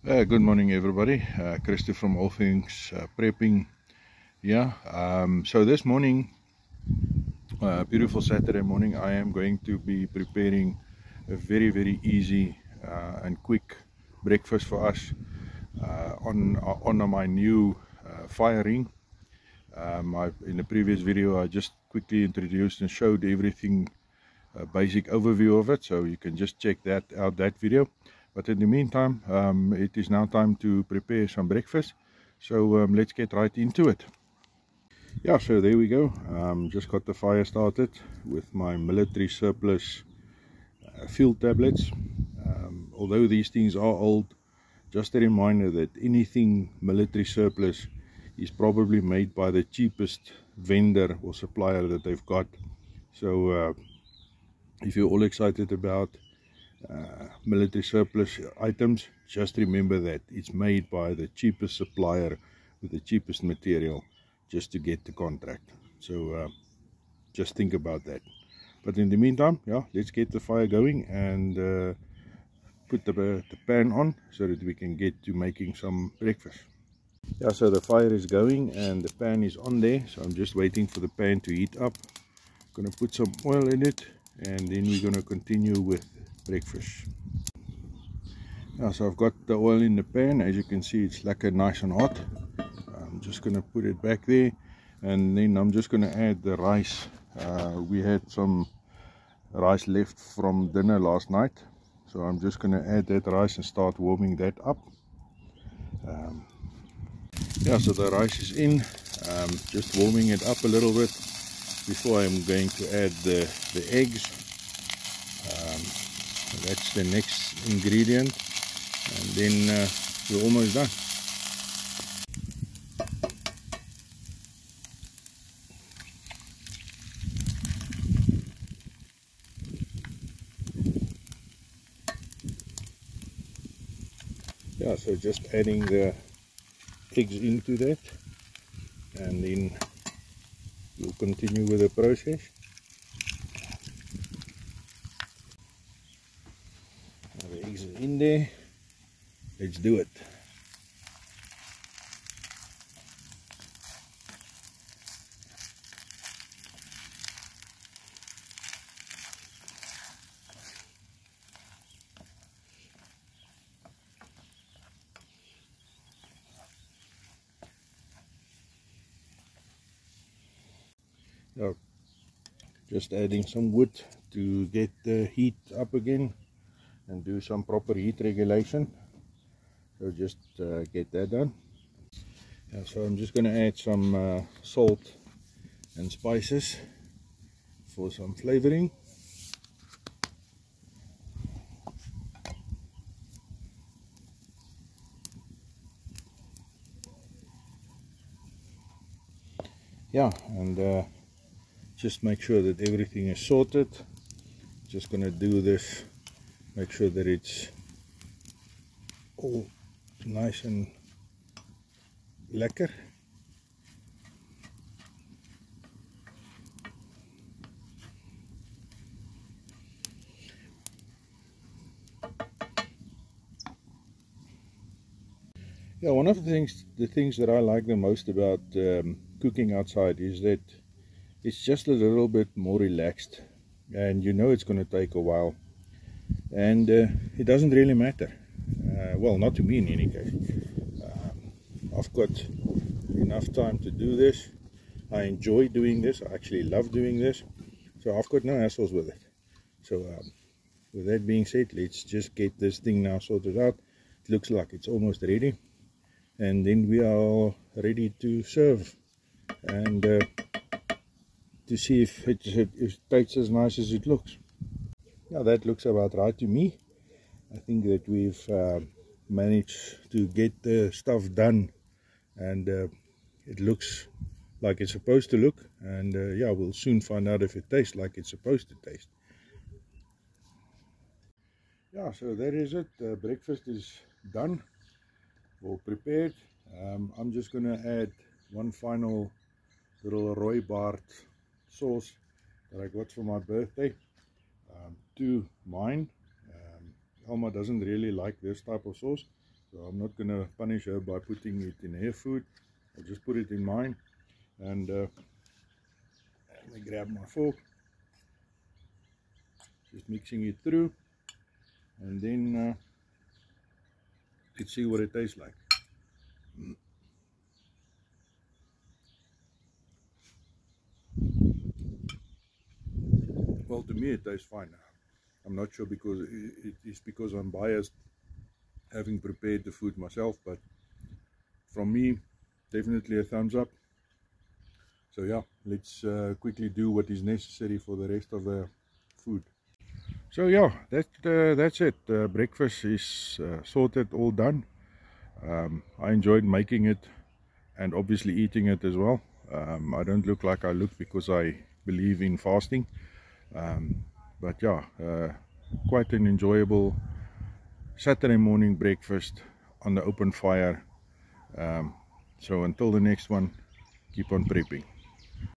Good morning, everybody. Christy from All Things Prepping. So this morning, beautiful Saturday morning, I am going to be preparing a very easy and quick breakfast for us on my new fire ring. In the previous video, I just quickly introduced and showed everything, a basic overview of it, so you can just check that out, that video. But in the meantime, it is now time to prepare some breakfast, so let's get right into it. Yeah, so there we go. Just got the fire started with my military surplus field tablets. Although these things are old, just a reminder that anything military surplus is probably made by the cheapest vendor or supplier that they've got. So if you're all excited about military surplus items, just remember that it's made by the cheapest supplier with the cheapest material just to get the contract. So just think about that. But in the meantime, yeah, let's get the fire going and put the pan on so that we can get to making some breakfast. Yeah, so the fire is going and the pan is on there, so I'm just waiting for the pan to heat up. I'm gonna put some oil in it and then we're gonna continue with breakfast. Yeah, so I've got the oil in the pan. As you can see, it's like nice and hot. I'm just gonna put it back there, and then I'm just gonna add the rice. We had some rice left from dinner last night, so I'm just gonna add that rice and start warming that up. Yeah, so the rice is in. Just warming it up a little bit before I'm going to add the eggs. That's the next ingredient, and then we're almost done. Yeah, so just adding the eggs into that, and then we'll continue with the process. Now the eggs are in there. Let's do it. Yeah, just adding some wood to get the heat up again and do some proper heat regulation. So just get that done. Yeah, so I'm just going to add some salt and spices for some flavoring. Yeah, and just make sure that everything is sorted. Just going to do this, make sure that it's all nice and lekker. Yeah, one of the things that I like the most about cooking outside is that it's just a little bit more relaxed, and you know it's going to take a while, and it doesn't really matter. Well, not to me in any case. I've got enough time to do this. I enjoy doing this. I actually love doing this, so I've got no hassles with it. So with that being said, let's just get this thing now sorted out. It looks like it's almost ready, and then we are ready to serve and to see if it tastes as nice as it looks. Now that looks about right to me. I think that we've managed to get the stuff done, and it looks like it's supposed to look, and yeah, we'll soon find out if it tastes like it's supposed to taste. Yeah, so that is it. Breakfast is done or prepared. I'm just going to add one final little Rooibart sauce that I got for my birthday to mine. Elma doesn't really like this type of sauce, So I'm not going to punish her by putting it in her food. I'll just put it in mine. And let me grab my fork. Just mixing it through. And then let's see what it tastes like. Well, to me it tastes fine. I'm not sure because it is because I'm biased, having prepared the food myself, but from me, definitely a thumbs up. So yeah, let's quickly do what is necessary for the rest of the food. So yeah, that's it. Breakfast is sorted, all done. I enjoyed making it and obviously eating it as well. I don't look like I look because I believe in fasting. But yeah, quite an enjoyable Saturday morning breakfast on the open fire. So until the next one, keep on prepping.